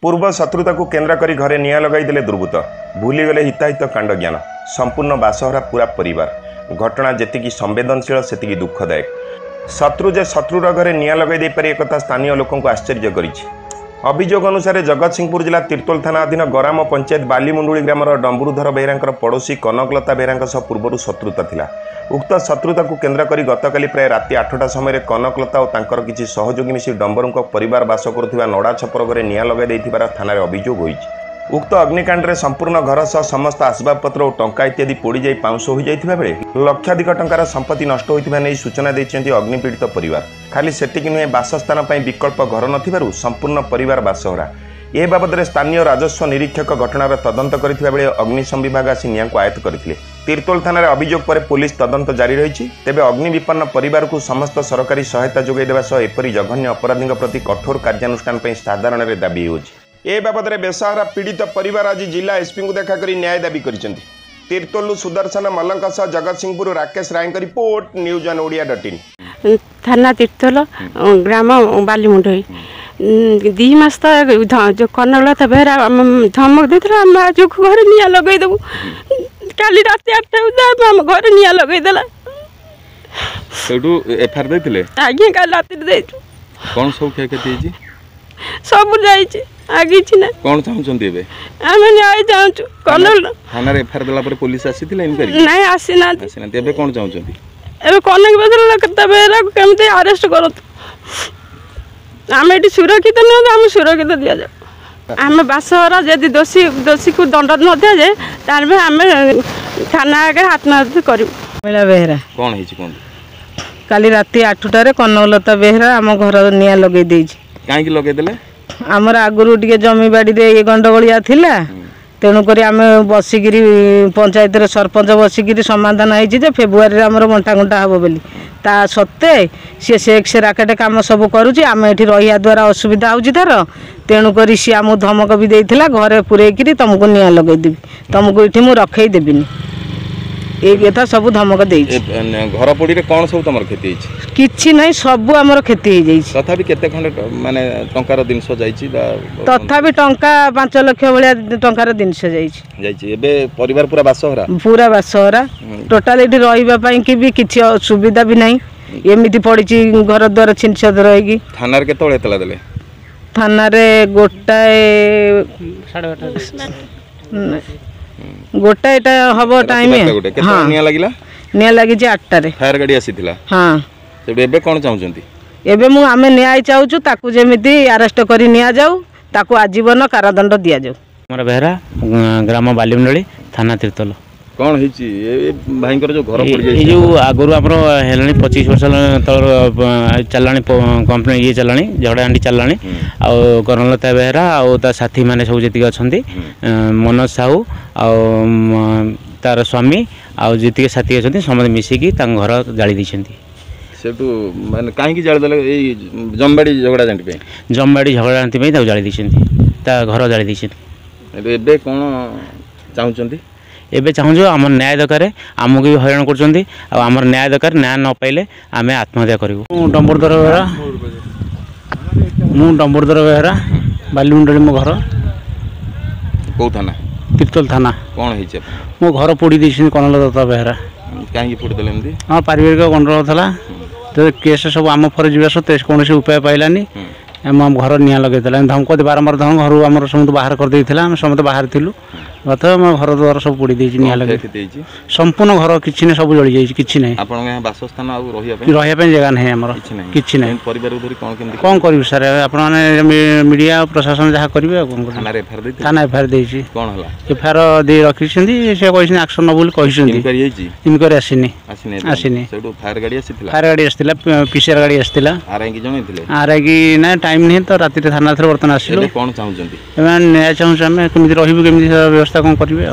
पूर्व शत्रुता को केन्द्र करी घरे निया लगाईदेले दुर्बृत्त भूलीगले हिताहित कांड ज्ञान संपूर्ण बासहरा पूरा परिवार घटना जेतिकी संवेदनशील सेतिकी दुखदायक शत्रु जे शत्रुर घरे निया लगाई दे पारे एकथा स्थानीय लोकों को आश्चर्य करिछि। अभियोग अनुसार जगतसिंहपुर जिला तीर्तोल थाना अधीन गराम पंचायत बालीमुंडुली ग्रामर डंबुरुधर बेहरा पड़ोशी कनकलता बेहरा पूर्व शत्रुता थिला। उक्त शत्रुता को केन्द्र करी गतकाली प्राय राति 8टा समय कनकलता और तांकर किछि सहयोगी मिसी डंबरुंक परिवार बास करुथिबा नड़ा छपर घरे निया लगाई दैथिबार थानारे अभियोग होइछि। उक्त अग्निकांड रे संपूर्ण घर सह समस्त आसबाबपत्र और टंका इत्यादि पोड़ी जाई पाउंस हो जाइथिबा बेले लक्षाधिक टंकार संपत्ति नष्ट होइथिबा नै सूचना दैछन्ती अग्निपीड़ित परिवार। खाली सेतिकी नुहे बासस्थान पई विकल्प घर नथिबारु संपूर्ण परिवार बासहरा। ए बाबद स्थानीय राजस्व निरीक्षक घटनार तदंत करथिबा बेले अग्निशम विभाग आसी निया को आयत्त करथिले। तीर्तोल थाना अभियोग पर पुलिस तदंत जारी रही। तेबे अग्नि विपन्न परिवार को समस्त सरकारी सहायता जोगाई देबा सह एपरि जघन्य अपराधी प्रति कठोर कार्यानुष्ठान पई साधारण रे दाबी होछि। ए बाबद बेसहारा पीड़ित परिवार आज जिला एसपी को देखा करी न्याय दाबी करिसेंती। तीर्तोल सुदर्शन मल्लंक सह जगतसिंहपुर राकेश राय का रिपोर्ट न्यूज़1ओडिया.in। थाना तीर्तोल ग्राम बालीमुंडई 2 मास जो कनकलता बेहरा धमक देता आज घर निया लगे देबू काली रात 8टा आम घर निया लगे देला सेठू एफआर देथिले आगे काली रात दे कोन सब क्षयक्षति सब जाइए आगे कौन चाहते एबे आम न्याय चाहूँ कनल थाना एफआर देला पर पुलिस आसीथिला इनक्वारी नहीं आसीना एबे कौन चाहते एबे कनक बदल बेहरा केमते अरेस्ट करत आम ये सुरक्षित नुह आम सुरक्षित दि जाए आम बासहरा जदि दोषी को दंड न दि जाए तार आम थाना आगे आत्महत्या करूँ। मेला बेहरा कौन है कौन काली राति 8टारे कनकलता बेहरा आम घर निया लगे कहीं लगेदेले आमर आगुरी टे जमी बाड़ी ये गंडगोलिया थिला तेणुक आम बसिक पंचायत सरपंच बसिक समाधान हो फेब्रुआरी आमर बंटागुंटा हम बोली ता सत्ते सी सेक्स राकेट कम सब करुच्ची आम ये रहा द्वारा असुविधा हो तार तेणुक सी आमको धमक भी देता घरे पूरेक तुमको निया लगेदेवी तुमको ये मुझे रखईदेवी ये कथा सब धमक दे घर पोड़ी कौन सब तुम क्षति किछि नहीं सब आमर क्षति हो जाइए तथापि केते खंडे माने टंकार जिनस जाइछि तथापि टंका 5 लाख भलिया टंकार जिनस जाइछि एबे परिवार पूरा बासहरा टोटाल एठी रहिबा पई कि भी किछि सुविधा भी नहीं एमिति पड़िछि घर द्वार छिनछद रहिगी। थाना रे केते बळे तला देले थाना रे गोटाए 8:30 हम टाइम हाँ निया लगी 8टारे फायर गाड़ी आसीथिला हाँ तेबे एबे कोन चाहुचंती एबे मु आमे न्याय चाहूछु ताकू जेमिति अरेस्ट करी निया जाऊ ताकू आजीवन कारादंड दिया जाऊ। हमर बेहरा ग्राम बालीमुंडली थाना तीर्तोल कौन होइछि ए भाईकर जो घर पड़ जाई जो आगुरु हमरो हेलानी 25 वर्ष तल चलानी कंपनी ये चलानी झड़ाहांडी चलानी आ कनकलता बेहरा आ ता साथी माने सब जेतिक अछंती मनोज साहू आ तार स्वामी आ जेतिक साथी अछंती समस्त मिसिकी तां घर जाली दिछंती सेटू माने काहे की जाली देले ए जमबाड़ी झगड़ा जानती पे जमबाड़ी झगड़ा जानती पे ता जाली दिछंती ता घर जाली दिछंती। एबे कोन चाहुचंती एबे चाहूँ आम न्याय दरकार आमको भी हैरान कर न्याय दरकार न्याय न पाइले आम आत्महत्या करूँ। डंबुरुधर बेहरा मु डंबुरुधर बेहरा बालीमुंडली मो घर कौ थाना तीर्तोल थाना कौन है मो घर पोड़ी देती कनकलता बेहरा कहीं पोड़ी देले हाँ पारिवारिक गंडगोल था तो केस सब आम फर जा सत्ते कौन उपाय पाइलानी आम घर निया लगेला धमक बारंबार धमक घर आम समस्त बाहर कर समस्त बाहर थिलु गत घर द्वार सब पोड़ी निया लगे संपूर्ण घर किसी ना सब जली जाइए किसी ना बासस्थान रहा जगह ना आम कि ना कौन कर सार मीडिया प्रशासन जहाँ करेंगे थाना एफआईआर देती एफआईआर दे रखी से एक्शन न कही इनक्वारी आसनी फायर गाड़ी आसला पीसीआर गाड़ी आसला आरआई की ना टाइम नहीं तो राति थाना बर्तमान आसिल कौन चाहते न्याय चाहूँ आम केमी रही व्यवस्था कौन करेंगे।